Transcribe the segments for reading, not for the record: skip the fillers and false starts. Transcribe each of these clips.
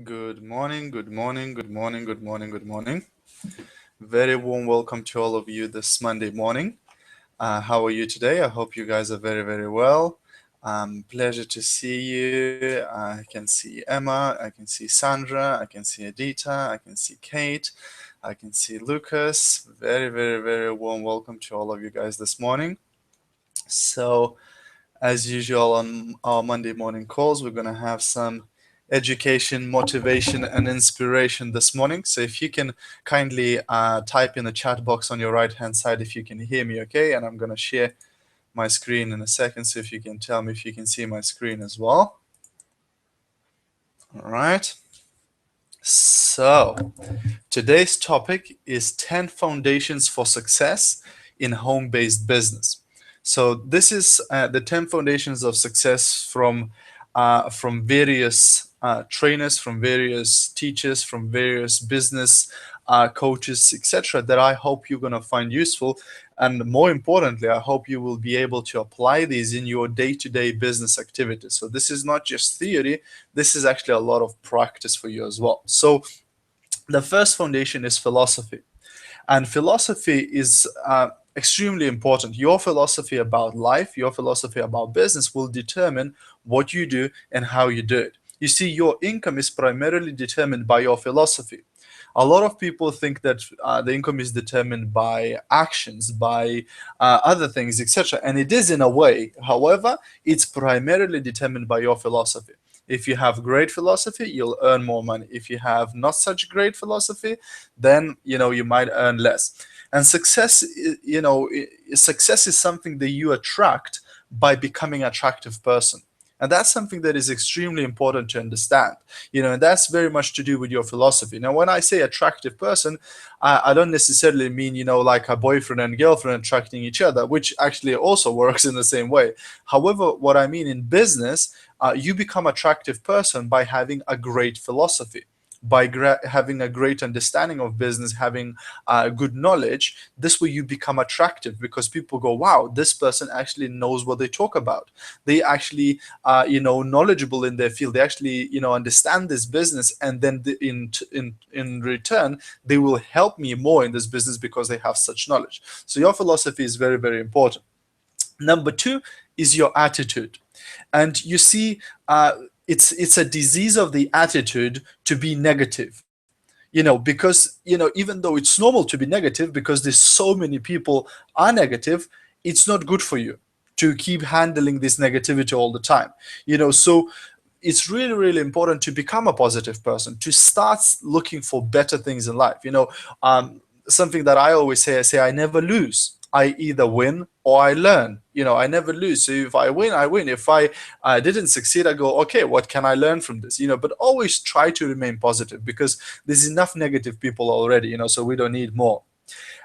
Good morning, good morning, good morning, good morning, good morning. Very warm welcome to all of you this Monday morning. How are you today? I hope you guys are very, very well. Pleasure to see you. I can see Emma, I can see Sandra, I can see Adita, I can see Kate, I can see Lucas. Very, very, very warm welcome to all of you guys this morning. So, as usual, on our Monday morning calls, we're going to have some education, motivation, and inspiration this morning. So if you can kindly type in the chat box on your right hand side if you can hear me, okay? And I'm going to share my screen in a second, so if you can tell me if you can see my screen as well. All right. So today's topic is 10 foundations for success in home-based business. So this is the 10 foundations of success from various trainers, from various teachers, from various business coaches, etc., that I hope you're going to find useful. And more importantly, I hope you will be able to apply these in your day-to-day business activities. So this is not just theory, this is actually a lot of practice for you as well. So the first foundation is philosophy. And philosophy is extremely important. Your philosophy about life, your philosophy about business will determine what you do and how you do it. You see, your income is primarily determined by your philosophy. A lot of people think that the income is determined by actions, by other things, etc. And it is in a way. However, it's primarily determined by your philosophy. If you have great philosophy, you'll earn more money. If you have not such great philosophy, then you might earn less. And success is something that you attract by becoming an attractive person. And that's something that is extremely important to understand. And that's very much to do with your philosophy. Now, when I say attractive person, I don't necessarily mean, like a boyfriend and girlfriend attracting each other, which actually also works in the same way. However, what I mean in business, you become attractive person by having a great philosophy, by having a great understanding of business, having good knowledge. This way you become attractive because people go, wow, this person actually knows what they talk about. They actually knowledgeable in their field. They actually understand this business, and then in return they will help me more in this business because they have such knowledge. So your philosophy is very, very important. Number two is your attitude. And you see, it's a disease of the attitude to be negative. Because even though it's normal to be negative, because there's so many people are negative, it's not good for you to keep handling this negativity all the time. So it's really, really important to become a positive person, to start looking for better things in life. Something that I always say, I never lose. I either win or I learn. I never lose. So if I win, I win. If I didn't succeed, I go, okay, what can I learn from this? But always try to remain positive, because there's enough negative people already, so we don't need more.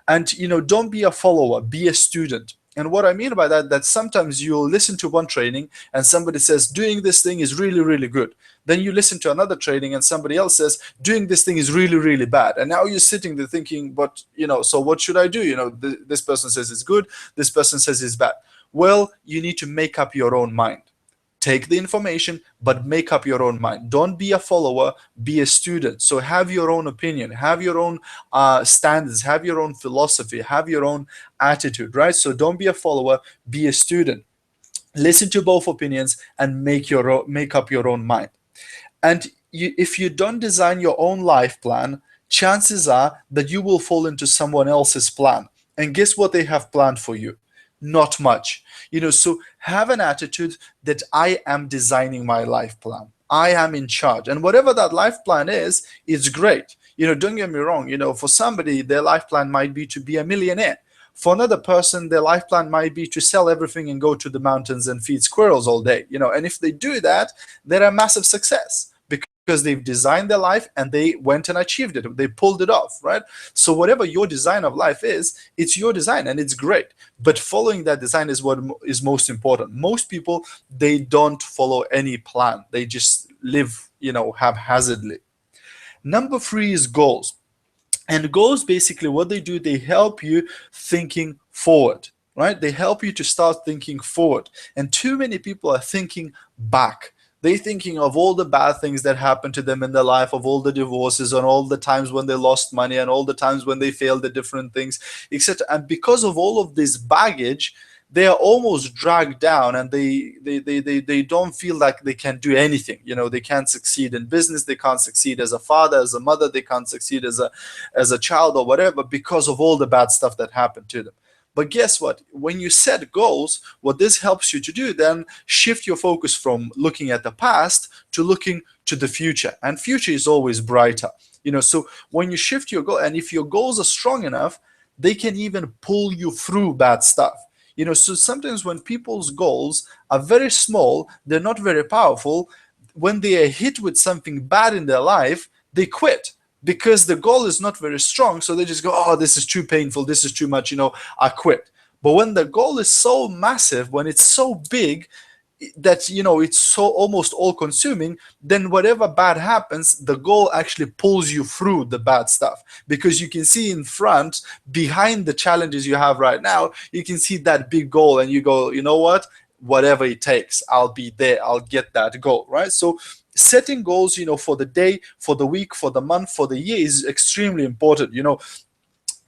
And don't be a follower, be a student. And what I mean by that sometimes you'll listen to one training and somebody says doing this thing is really, really good. Then you listen to another training and somebody else says doing this thing is really, really bad. And now you're sitting there thinking, but so what should I do? This person says it's good, this person says it's bad. Well, you need to make up your own mind. Take the information, but make up your own mind. Don't be a follower, be a student. So have your own opinion, have your own standards, have your own philosophy, have your own attitude, right? So don't be a follower, be a student. Listen to both opinions and make up your own mind. And if you don't design your own life plan, chances are that you will fall into someone else's plan. And guess what they have planned for you? Not much. So have an attitude that I am designing my life plan. I am in charge. And whatever that life plan is, it's great. Don't get me wrong. For somebody, their life plan might be to be a millionaire. For another person, their life plan might be to sell everything and go to the mountains and feed squirrels all day. And if they do that, they're a massive success, because they've designed their life and they went and achieved it. They pulled it off, right? So whatever your design of life is, it's your design and it's great. But following that design is what is most important. Most people, they don't follow any plan. They just live, haphazardly. Number three is goals. And goals, basically what they do, they help you thinking forward, right? They help you to start thinking forward. And too many people are thinking back. They're thinking of all the bad things that happened to them in their life, of all the divorces and all the times when they lost money and all the times when they failed at different things, etc. And because of all of this baggage, they are almost dragged down, and they don't feel like they can do anything. They can't succeed in business, they can't succeed as a father, as a mother, they can't succeed as a child or whatever, because of all the bad stuff that happened to them. But guess what? When you set goals, what this helps you to do, then shift your focus from looking at the past to looking to the future. And future is always brighter. So when you shift your goal, and if your goals are strong enough, they can even pull you through bad stuff. So sometimes when people's goals are very small, they're not very powerful, when they are hit with something bad in their life, they quit because the goal is not very strong. So they just go, oh, this is too painful, this is too much, I quit. But when the goal is so massive, when it's so big that it's so almost all consuming, then whatever bad happens, the goal actually pulls you through the bad stuff, because you can see in front, behind the challenges you have right now, you can see that big goal, and you go, you know what, whatever it takes, I'll be there, I'll get that goal, right? So setting goals, for the day, for the week, for the month, for the year is extremely important.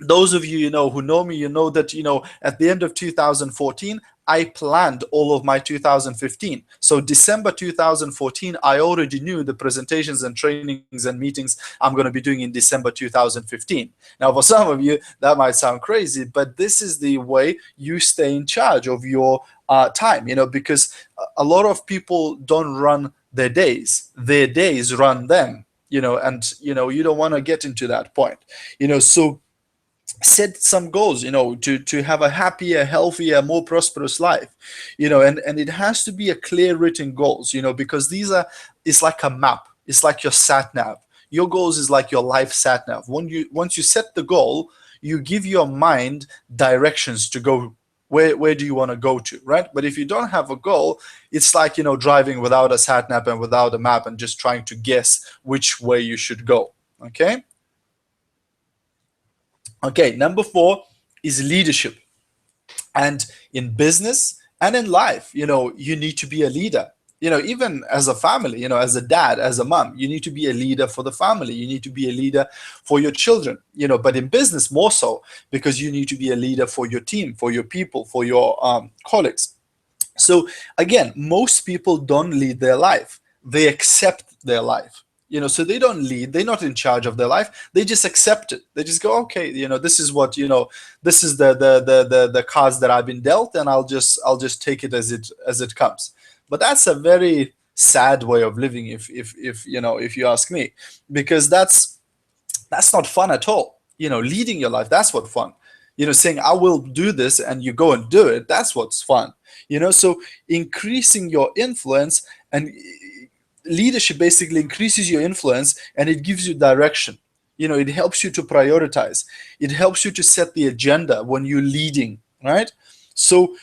Those of you, who know me, that, at the end of 2014, I planned all of my 2015. So December 2014, I already knew the presentations and trainings and meetings I'm going to be doing in December 2015. Now, for some of you, that might sound crazy, but this is the way you stay in charge of your time, because a lot of people don't run their days run them, and, you don't want to get into that point, so set some goals, to have a happier, healthier, more prosperous life, and it has to be a clear written goals, because it's like a map, it's like your sat nav. Your goals is like your life sat nav. Once you set the goal, you give your mind directions to go. Where do you want to go to, right? But if you don't have a goal, it's like, driving without a sat nav and without a map and just trying to guess which way you should go. Okay, number 4 is leadership. And in business and in life, you need to be a leader. Even as a family, as a dad, as a mom, you need to be a leader for the family. You need to be a leader for your children, but in business more so, because you need to be a leader for your team, for your people, for your colleagues. So again, most people don't lead their life. They accept their life. So they don't lead, they're not in charge of their life, they just accept it. They just go, okay, this is what, this is the cards that I've been dealt, and I'll just take it as it comes. But that's a very sad way of living, if you ask me, because that's not fun at all. Leading your life, that's what fun. Saying I will do this and you go and do it, that's what's fun. So increasing your influence, and leadership basically increases your influence, and it gives you direction. It helps you to prioritize. It helps you to set the agenda when you're leading, right? So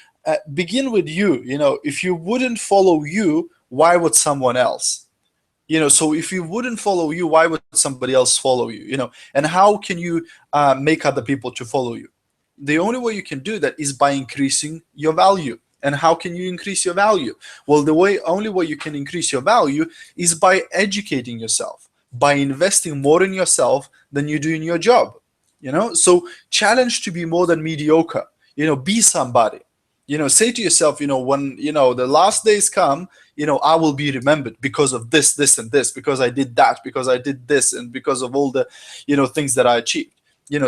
begin with you. If you wouldn't follow you, why would someone else? So if you wouldn't follow you, why would somebody else follow you? And how can you make other people to follow you? The only way you can do that is by increasing your value. And how can you increase your value? Well, only way you can increase your value is by educating yourself, by investing more in yourself than you do in your job. So challenge to be more than mediocre. Be somebody. Say to yourself, when the last days come, I will be remembered because of this, this, and this, because I did that, because I did this, and because of all the things that I achieved.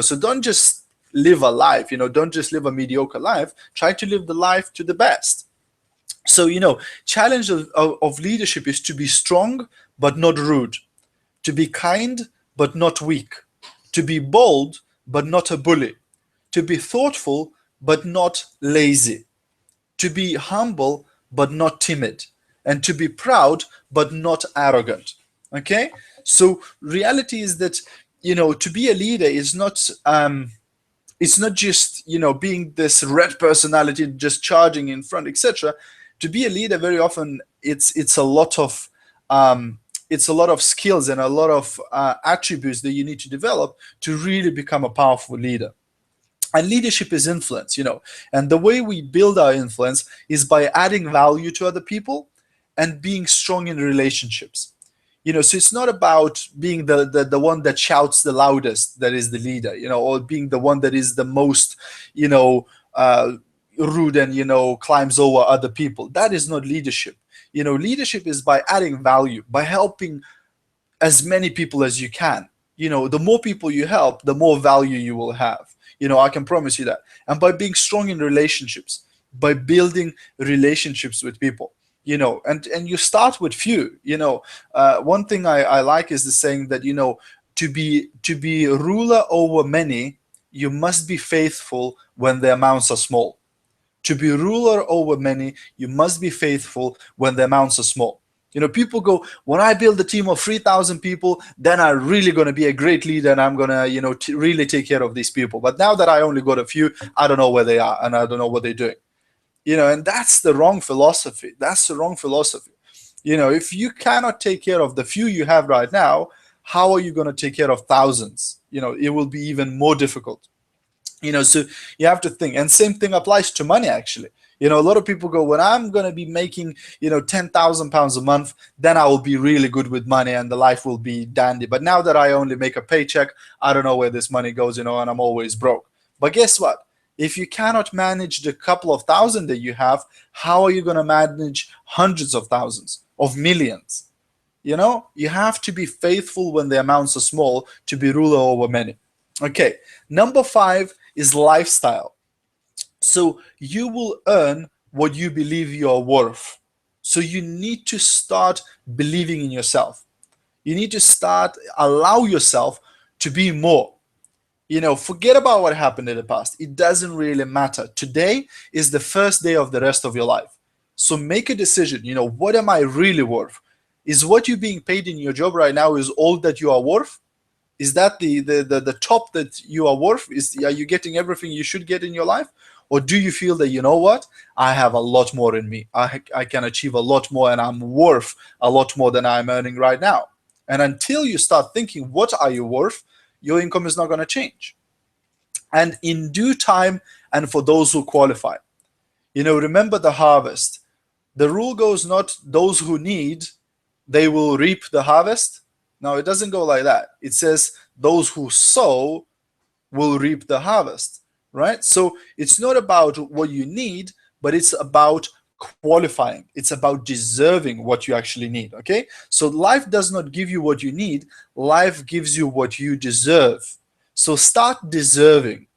So don't just live a life, don't just live a mediocre life. Try to live the life to the best. So challenge of leadership is to be strong but not rude, to be kind but not weak, to be bold but not a bully, to be thoughtful but not lazy, to be humble but not timid, and to be proud but not arrogant. Okay, so reality is that to be a leader is not it's not just being this red personality just charging in front, etc. To be a leader, very often it's a lot of skills and a lot of attributes that you need to develop to really become a powerful leader. And leadership is influence, and the way we build our influence is by adding value to other people and being strong in relationships. So it's not about being the one that shouts the loudest, that is the leader, or being the one that is the most, you know, uh, rude and, climbs over other people. That is not leadership. Leadership is by adding value, by helping as many people as you can. The more people you help, the more value you will have. I can promise you that. And by being strong in relationships, by building relationships with people, and you start with few. One thing I like is the saying that, to be a ruler over many, you must be faithful when the amounts are small. To be ruler over many, you must be faithful when the amounts are small. People go, when I build a team of 3,000 people, then I'm really going to be a great leader and I'm going to, really take care of these people. But now that I only got a few, I don't know where they are and I don't know what they're doing. And that's the wrong philosophy. That's the wrong philosophy. If you cannot take care of the few you have right now, how are you going to take care of thousands? It will be even more difficult. So you have to think. And same thing applies to money, actually. A lot of people go, when I'm going to be making, 10,000 pounds a month, then I will be really good with money and the life will be dandy. But now that I only make a paycheck, I don't know where this money goes, and I'm always broke. But guess what? If you cannot manage the couple of thousand that you have, how are you going to manage hundreds of thousands, of millions? You have to be faithful when the amounts are small to be ruler over many. Okay, number 5 is lifestyle. So you will earn what you believe you are worth. So you need to start believing in yourself. You need to allow yourself to be more. Forget about what happened in the past. It doesn't really matter. Today is the first day of the rest of your life. So make a decision. What am I really worth? Is what you're being paid in your job right now is all that you are worth? Is that the top that you are worth? Are you getting everything you should get in your life? Or do you feel that, what? I have a lot more in me. I can achieve a lot more and I'm worth a lot more than I'm earning right now. And until you start thinking, what are you worth? Your income is not going to change. And in due time, and for those who qualify, remember the harvest. The rule goes not those who need, they will reap the harvest. No, it doesn't go like that. It says those who sow will reap the harvest, right? So it's not about what you need, but it's about qualifying. It's about deserving what you actually need, okay? So life does not give you what you need. Life gives you what you deserve. So start deserving.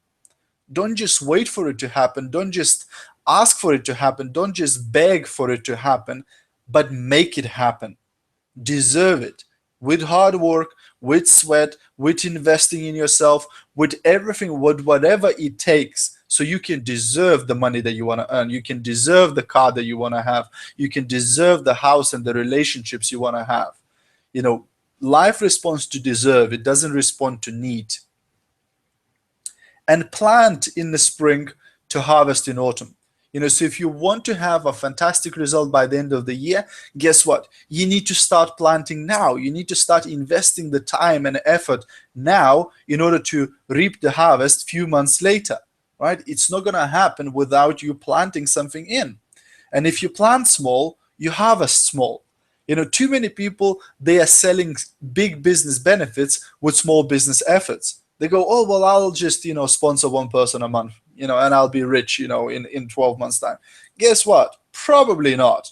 Don't just wait for it to happen. Don't just ask for it to happen. Don't just beg for it to happen, but make it happen. Deserve it. With hard work, with sweat, with investing in yourself, with everything, with whatever it takes, so you can deserve the money that you want to earn. You can deserve the car that you want to have. You can deserve the house and the relationships you want to have. Life responds to deserve. It doesn't respond to need. And plant in the spring to harvest in autumn. So if you want to have a fantastic result by the end of the year, guess what? You need to start planting now. You need to start investing the time and effort now in order to reap the harvest few months later, right? It's not going to happen without you planting something in. And if you plant small, you harvest small. Too many people, they are selling big business benefits with small business efforts. They go, oh, well, I'll just, sponsor one person a month, and I'll be rich, in 12 months time. Guess what? Probably not.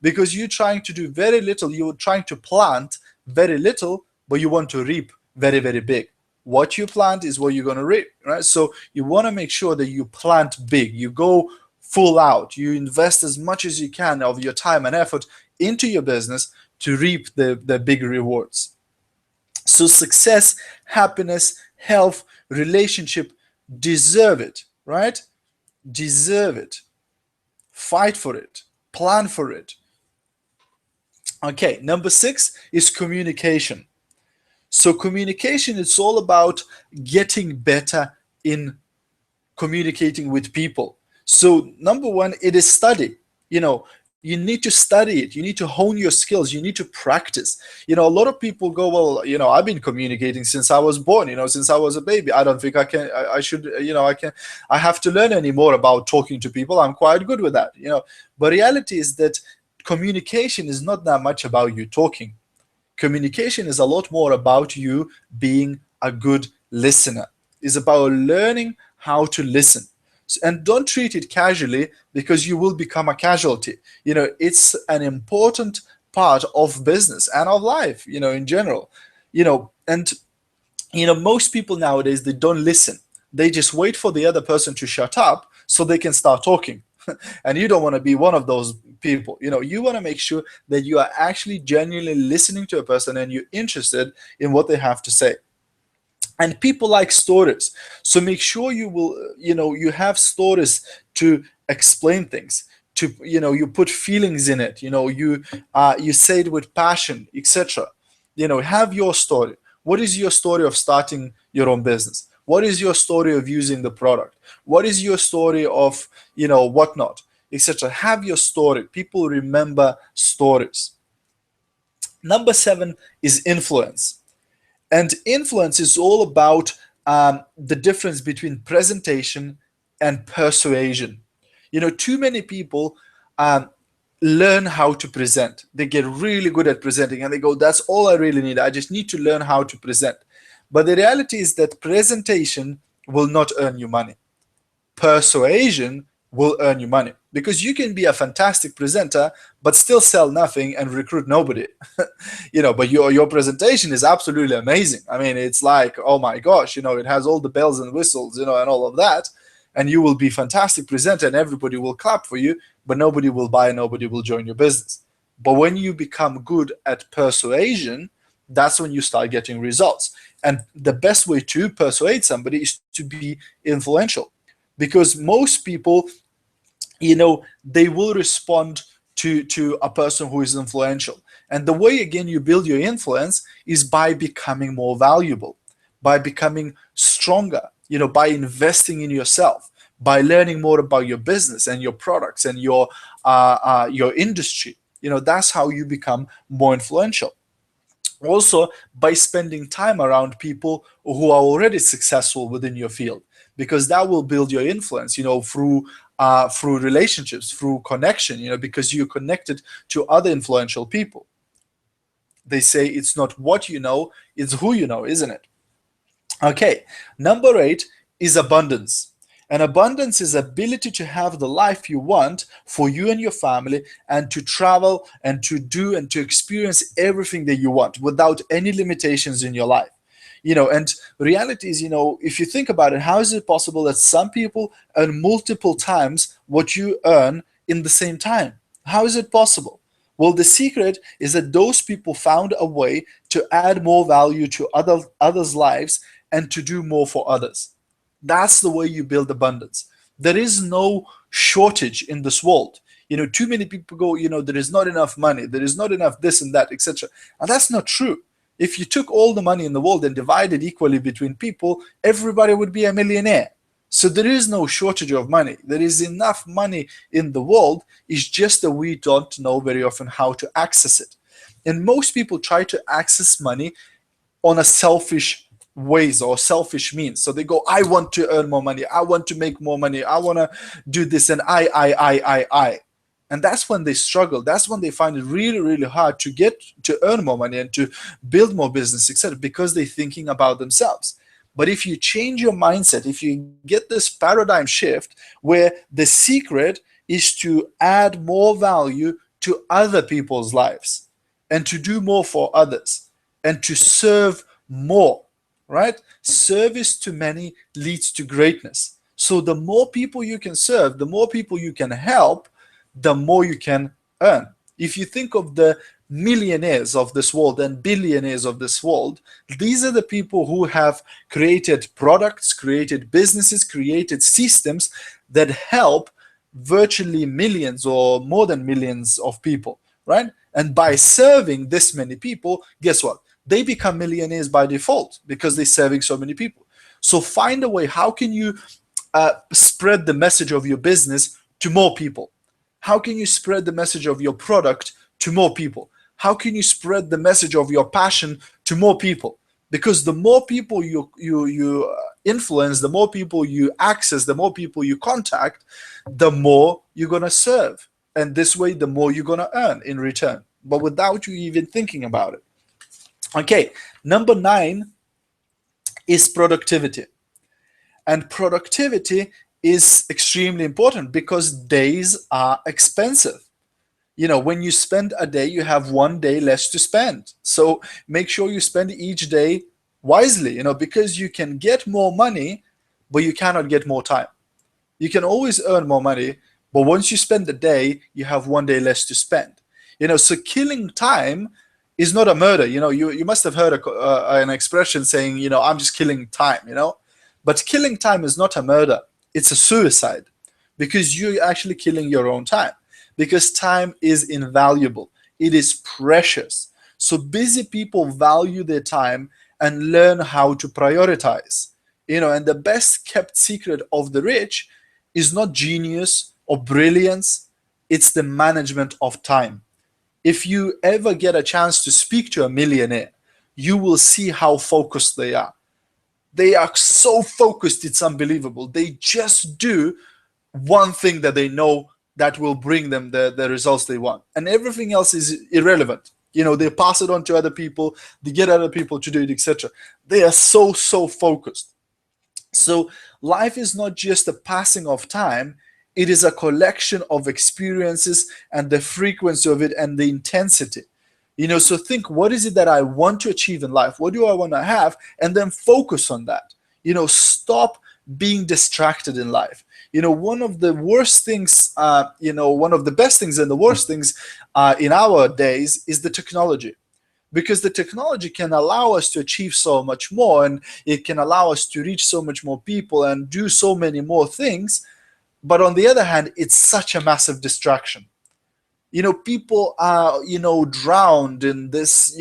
Because you're trying to do very little. You're trying to plant very little, but you want to reap very, very big. What you plant is what you're going to reap, right? So you want to make sure that you plant big. You go full out. You invest as much as you can of your time and effort into your business to reap the big rewards. So success, happiness, health, relationship, deserve it, right? Deserve it. Fight for it. Plan for it. Okay, number 6 is communication. So communication, it's all about getting better in communicating with people. So number 1, it is study. You need to study it. You need to hone your skills. You need to practice. A lot of people go, well, I've been communicating since I was born, since I was a baby. I don't think I can, I should, I have to learn any more about talking to people. I'm quite good with that, But reality is that communication is not that much about you talking. Communication is a lot more about you being a good listener. It's about learning how to listen. And don't treat it casually, because you will become a casualty. It's an important part of business and of life, in general. And most people nowadays, they don't listen. They just wait for the other person to shut up so they can start talking. And you don't want to be one of those people. You want to make sure that you are actually genuinely listening to a person and you're interested in what they have to say. And people like stories, so make sure you have stories to explain things, to you put feelings in it, you say it with passion, etc. Have your story. What is your story of starting your own business? What is your story of using the product? What is your story of whatnot, etc. Have your story. People remember stories. Number 7 is influence. And influence is all about the difference between presentation and persuasion. Too many people learn how to present. They get really good at presenting and they go, that's all I really need. I just need to learn how to present. But the reality is that presentation will not earn you money. Persuasion will earn you money, because you can be a fantastic presenter but still sell nothing and recruit nobody. But your presentation is absolutely amazing. I mean, it's like, oh my gosh, it has all the bells and whistles, and all of that, and you will be fantastic presenter and everybody will clap for you, but nobody will buy, nobody will join your business. But when you become good at persuasion, that's when you start getting results. And the best way to persuade somebody is to be influential, because most people, they will respond to a person who is influential. And the way, again, you build your influence is by becoming more valuable, by becoming stronger, by investing in yourself, by learning more about your business and your products and your industry. That's how you become more influential. Also, by spending time around people who are already successful within your field, because that will build your influence, through relationships, through connection, because you're connected to other influential people. They say it's not what you know, it's who you know, isn't it? Okay, number 8 is abundance. And abundance is ability to have the life you want for you and your family, and to travel and to do and to experience everything that you want without any limitations in your life. And reality is, if you think about it, how is it possible that some people earn multiple times what you earn in the same time? How is it possible? Well, the secret is that those people found a way to add more value to others' lives and to do more for others. That's the way you build abundance. There is no shortage in this world. Too many people go, there is not enough money, there is not enough this and that, etc. And that's not true. If you took all the money in the world and divided equally between people, everybody would be a millionaire. So there is no shortage of money. There is enough money in the world. It's just that we don't know very often how to access it. And most people try to access money on a selfish ways or selfish means. So they go, I want to earn more money, I want to make more money, I want to do this, and I. And that's when they struggle. That's when they find it really, really hard to earn more money and to build more business, etc., because they're thinking about themselves. But if you change your mindset, if you get this paradigm shift where the secret is to add more value to other people's lives and to do more for others and to serve more, right? Service to many leads to greatness. So the more people you can serve, the more people you can help, the more you can earn. If you think of the millionaires of this world and billionaires of this world, these are the people who have created products, created businesses, created systems that help virtually millions or more than millions of people, right? And by serving this many people, guess what? They become millionaires by default because they're serving so many people. So find a way. How can you spread the message of your business to more people? How can you spread the message of your product to more people? How can you spread the message of your passion to more people? Because the more people you influence, the more people you access, the more people you contact, the more you're going to serve. And this way, the more you're going to earn in return, but without you even thinking about it. Okay, number 9 is productivity. And productivity is extremely important because days are expensive. When you spend a day, you have one day less to spend. So make sure you spend each day wisely, because you can get more money, but you cannot get more time. You can always earn more money, but once you spend the day, you have one day less to spend. So killing time is not a murder. You must have heard an expression saying, I'm just killing time, But killing time is not a murder. It's a suicide, because you're actually killing your own time, because time is invaluable. It is precious. So busy people value their time and learn how to prioritize. And the best kept secret of the rich is not genius or brilliance, it's the management of time. If you ever get a chance to speak to a millionaire, you will see how focused they are. They are so focused, it's unbelievable. They just do one thing that they know that will bring them the results they want. And everything else is irrelevant. They pass it on to other people, they get other people to do it, etc. They are so focused. So life is not just a passing of time, it is a collection of experiences and the frequency of it and the intensity. So think, what is it that I want to achieve in life? What do I want to have? And then focus on that. Stop being distracted in life. One of the worst things, one of the best things and the worst things in our days is the technology. Because the technology can allow us to achieve so much more, and it can allow us to reach so much more people and do so many more things. But on the other hand, it's such a massive distraction. People are, drowned in this,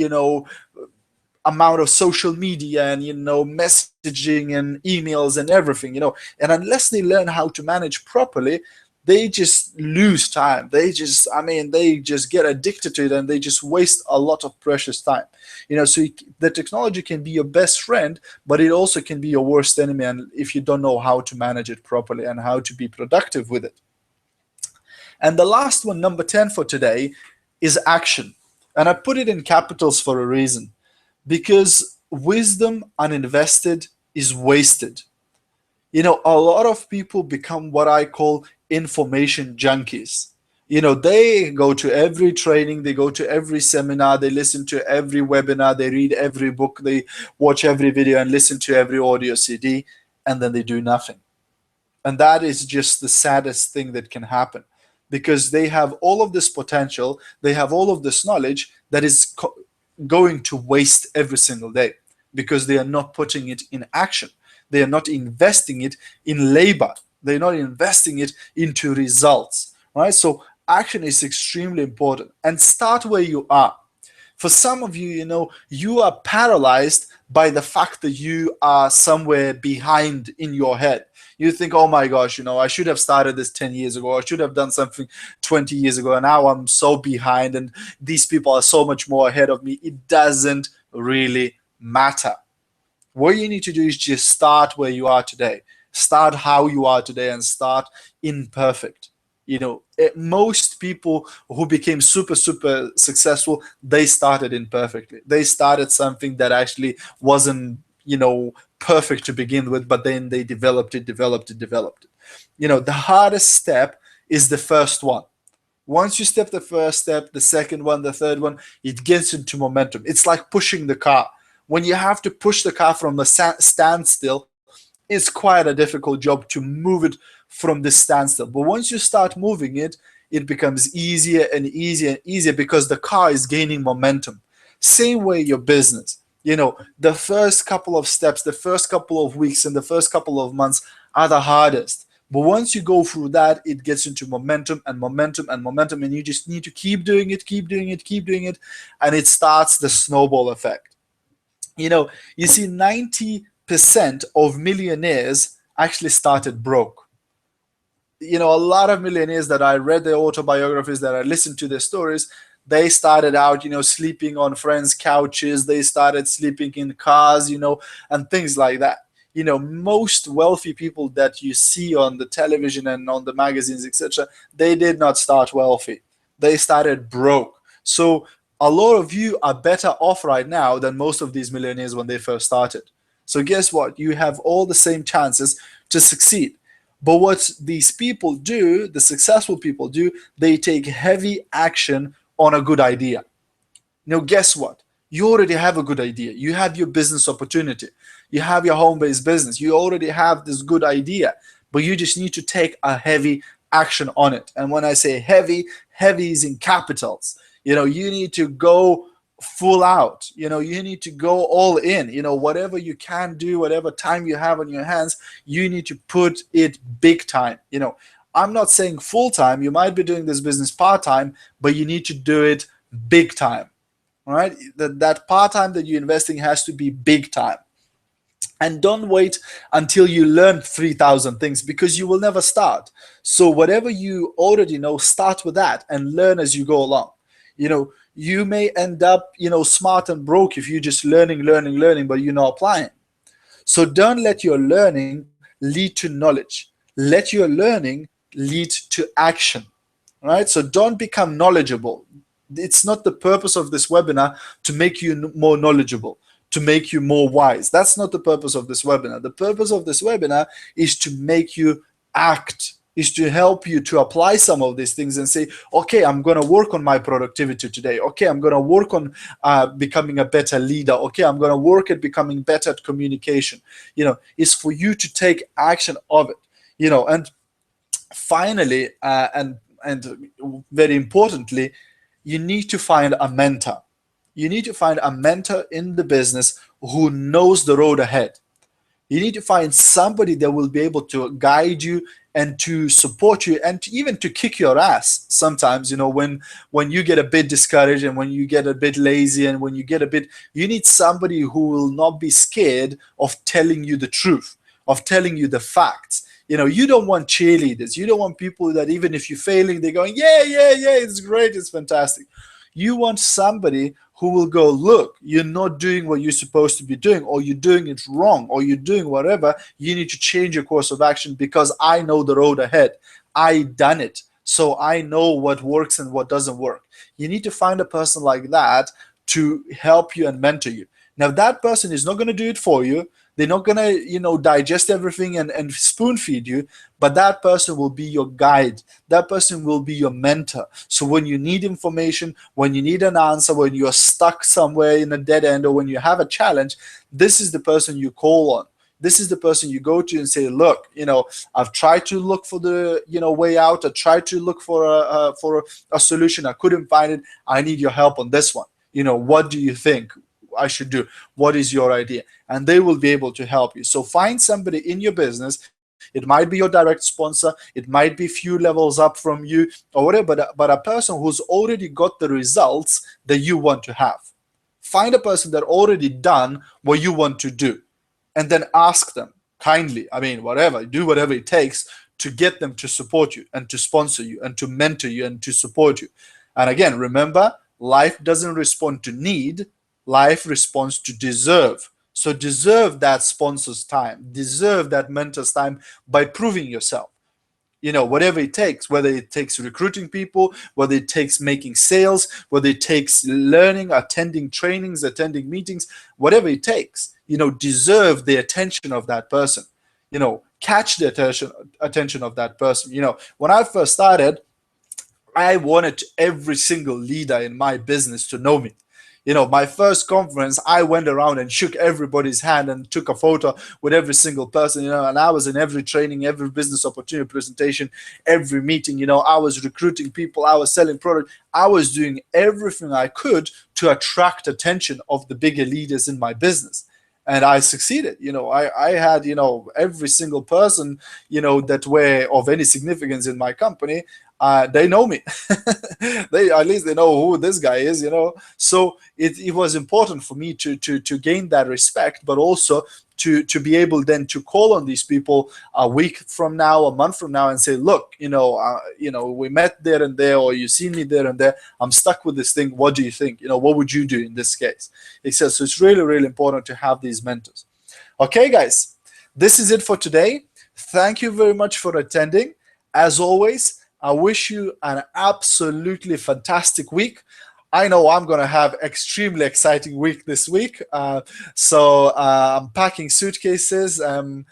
amount of social media and, messaging and emails and everything, and unless they learn how to manage properly, they just lose time. They just get addicted to it, and they just waste a lot of precious time. So the technology can be your best friend, but it also can be your worst enemy, and if you don't know how to manage it properly and how to be productive with it. And the last one, number 10 for today, is action. And I put it in capitals for a reason, because wisdom uninvested is wasted. A lot of people become what I call information junkies. They go to every training, they go to every seminar, they listen to every webinar, they read every book, they watch every video and listen to every audio CD, and then they do nothing. And that is just the saddest thing that can happen, because they have all of this potential, they have all of this knowledge that is going to waste every single day, because they are not putting it in action. They are not investing it in labor. They're not investing it into results, right? So action is extremely important, and start where you are. For some of you, you are paralyzed by the fact that you are somewhere behind in your head. You think, oh my gosh, I should have started this 10 years ago. I should have done something 20 years ago, and now I'm so behind, and these people are so much more ahead of me. It doesn't really matter. What you need to do is just start where you are today. Start how you are today, and start imperfect. Most people who became super successful, they started imperfectly. They started something that actually wasn't, perfect to begin with, but then they developed it. The hardest step is the first one. Once you step the first step, the second one, the third one, it gets into momentum. It's like pushing the car. When you have to push the car from a standstill, it's quite a difficult job to move it from this standstill. But once you start moving it, it becomes easier and easier and easier, because the car is gaining momentum. Same way your business. The first couple of steps, the first couple of weeks, and the first couple of months are the hardest. But once you go through that, it gets into momentum and momentum and momentum, and you just need to keep doing it, and it starts the snowball effect. You see, 90% of millionaires actually started broke. A lot of millionaires that I read their autobiographies, that I listened to their stories, they started out, sleeping on friends' couches. They started sleeping in cars, and things like that. most wealthy people that you see on the television and on the magazines, etc., they did not start wealthy. They started broke. So a lot of you are better off right now than most of these millionaires when they first started. So guess what? You have all the same chances to succeed. But what these people do, the successful people do, they take heavy action on a good idea. Now, guess what? You already have a good idea. You have your business opportunity. You have your home-based business. You already have this good idea, but you just need to take a heavy action on it. And when I say heavy, heavy is in capitals. You need to go full out. You need to go all in. Whatever you can do, whatever time you have on your hands, you need to put it big time. I'm not saying full time. You might be doing this business part time, but you need to do it big time. All right, that part-time that you're investing has to be big time. And don't wait until you learn 3,000 things, because you will never start. So whatever you already know, start with that and learn as you go along. You may end up, smart and broke if you're just learning, but you're not applying. So don't let your learning lead to knowledge. Let your learning lead to action. All right, so don't become knowledgeable. It's not the purpose of this webinar to make you more knowledgeable, to make you more wise. That's not the purpose of this webinar. The purpose of this webinar is to make you act, is to help you to apply some of these things and say, okay, I'm going to work on my productivity today. Okay, I'm going to work on becoming a better leader. Okay, I'm going to work at becoming better at communication. It's for you to take action of it. And finally, and very importantly, you need to find a mentor. You need to find a mentor in the business who knows the road ahead. You need to find somebody that will be able to guide you and to support you and even to kick your ass sometimes, when you get a bit discouraged and when you get a bit lazy and when you get you need somebody who will not be scared of telling you the truth, of telling you the facts. You don't want cheerleaders. You don't want people that even if you're failing, they're going, yeah, it's great, it's fantastic. You want somebody who will go, look, you're not doing what you're supposed to be doing, or you're doing it wrong, or you're doing whatever. You need to change your course of action because I know the road ahead. I done it. So I know what works and what doesn't work. You need to find a person like that to help you and mentor you. Now, that person is not going to do it for you. They're not going to, digest everything and spoon feed you, but that person will be your guide. That person will be your mentor. So when you need information, when you need an answer, when you're stuck somewhere in a dead end, or when you have a challenge, this is the person you call on. This is the person you go to and say, look, I've tried to look for the, way out. I tried to look for a solution. I couldn't find it. I need your help on this one. What do you think I should do? What is your idea? And they will be able to help you. So find somebody in your business. It might be your direct sponsor. It might be few levels up from you or whatever, but a person who's already got the results that you want to have. Find a person that already done what you want to do, and then ask them kindly, do whatever it takes to get them to support you and to sponsor you and to mentor you and to support you. And again, remember, life doesn't respond to need. Life responds to deserve. So deserve that sponsor's time, deserve that mentor's time by proving yourself. Whatever it takes, whether it takes recruiting people, whether it takes making sales, whether it takes learning, attending trainings, attending meetings, whatever it takes, deserve the attention of that person. Catch the attention of that person. When I first started, I wanted every single leader in my business to know me. My first conference, I went around and shook everybody's hand and took a photo with every single person, and I was in every training, every business opportunity presentation, every meeting, I was recruiting people, I was selling product, I was doing everything I could to attract attention of the bigger leaders in my business. And I succeeded. I had, every single person, that were of any significance in my company, they know me. At least they know who this guy is, So it was important for me to gain that respect, but also to be able then to call on these people a week from now, a month from now, and say, look, we met there and there, or you see me there and there. I'm stuck with this thing. What do you think? What would you do in this case? So it's really, really important to have these mentors. Okay, guys. This is it for today. Thank you very much for attending. As always, I wish you an absolutely fantastic week. I know I'm going to have extremely exciting week this week. I'm packing suitcases. I'm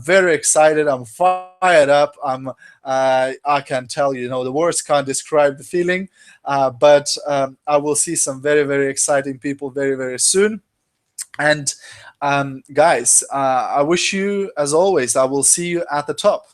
very excited. I'm fired up. I can tell you, the words can't describe the feeling. But I will see some very, very exciting people very, very soon. And guys, I wish you, as always, I will see you at the top.